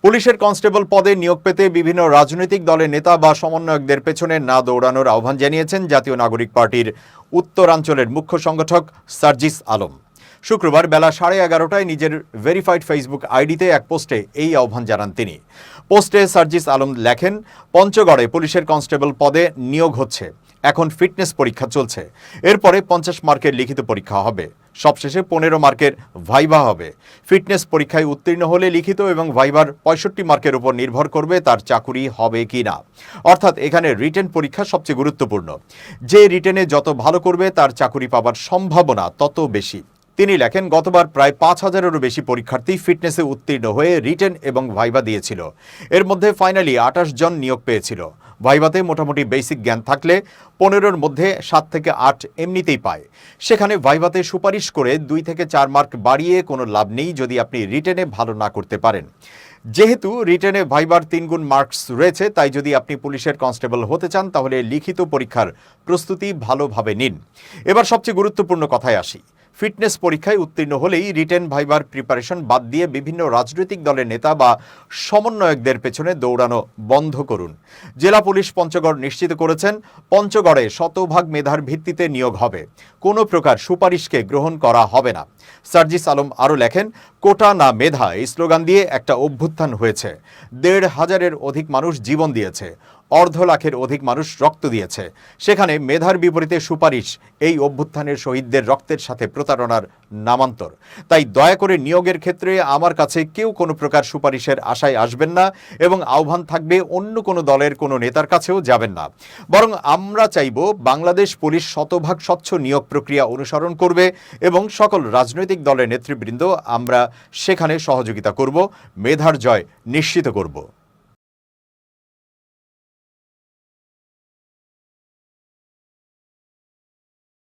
পুলিশের কনস্টেবল পদে নিয়োগ পেতে বিভিন্ন রাজনৈতিক দলের নেতা বা সমন্বয়কদের পেছনে না দৌড়ানোর আহ্বান জানিয়েছেন জাতীয় নাগরিক পার্টির উত্তরাঞ্চলের মুখ্য সংগঠক সার্জিস আলম। শুক্রবার বেলা 11:30টায় নিজের ভেরিফাইড ফেসবুক আইডিতে এক পোস্টে এই আহ্বান জানান তিনি। পোস্টে সার্জিস আলম লেখেন, পঞ্চগড়ে পুলিশের কনস্টেবল পদে নিয়োগ হচ্ছে, এখন ফিটনেস পরীক্ষা চলছে, এরপরে 50 মার্কের লিখিত পরীক্ষা হবে, সবশেষে 15 মার্কের ভাইভা হবে। ফিটনেস পরীক্ষায় উত্তীর্ণ হলে লিখিত এবং ভাইভার 65 মার্কের উপর নির্ভর করবে তার চাকুরি হবে কি না। অর্থাৎ এখানে রিটেন পরীক্ষা সবচেয়ে গুরুত্বপূর্ণ। যে রিটেনে যত ভালো করবে তার চাকুরি পাবার সম্ভাবনা তত বেশি। তিনি লেখেন, গতবার প্রায় 5000-এরও বেশি পরীক্ষার্থী ফিটনেসে উত্তীর্ণ হয়ে রিটেন এবং ভাইভা দিয়েছিল। এর মধ্যে ফাইনালি 28 জন নিয়োগ পেয়েছিল। ভাইভাতে মোটামুটি বেসিক জ্ঞান থাকলে 15-এর মধ্যে 7 থেকে 8 এমনিতেই পায়। সেখানে ভাইভাতে সুপারিশ করে 2 থেকে 4 মার্ক বাড়িয়ে কোনো লাভ নেই যদি আপনি রিটেনে ভালো না করতে পারেন। যেহেতু রিটেনে ভাইবার 3 গুণ মার্কস রয়েছে, তাই যদি আপনি পুলিশের কনস্টেবল হতে চান তাহলে লিখিত পরীক্ষার প্রস্তুতি ভালোভাবে নিন। এবার সবচেয়ে গুরুত্বপূর্ণ কথায় আসি। ফিটনেস পরীক্ষায় উত্তীর্ণ হলেই রিটেন ভাইবার প্রিপারেশন বাদ দিয়ে বিভিন্ন রাজনৈতিক দলের নেতা বা সমন্বয়কদের পেছনে দৌড়ানো বন্ধ করুন। জেলা পুলিশ পঞ্চগড় নিশ্চিত করেছেন, পঞ্চগড়ে শতভাগ মেধার ভিত্তিতে নিয়োগ হবে, কোনো প্রকার সুপারিশকে গ্রহণ করা হবে না। সার্জিস আলম আরও লেখেন, কোটা না মেধা এই স্লোগান দিয়ে একটা অভ্যুত্থান হয়েছে। 1,500-এর অধিক মানুষ জীবন দিয়েছে, 250,000-এর অধিক মানুষ রক্ত দিয়েছে। সেখানে মেধার বিপরীতে সুপারিশ এই অভ্যুত্থানের শহীদদের রক্তের সাথে প্রতারণার নামান্তর। তাই দয়া করে নিয়োগের ক্ষেত্রে আমার কাছে কেউ কোনো প্রকার সুপারিশের আশায় আসবেন না এবং আহ্বান থাকবে অন্য কোনো দলের কোনো নেতার কাছেও যাবেন না। বরং আমরা চাইব বাংলাদেশ পুলিশ শতভাগ স্বচ্ছ নিয়োগ প্রক্রিয়া অনুসরণ করবে এবং সকল রাজনৈতিক দলের নেতৃবৃন্দ আমরা সেখানে সহযোগিতা করব, মেধার জয় নিশ্চিত করব।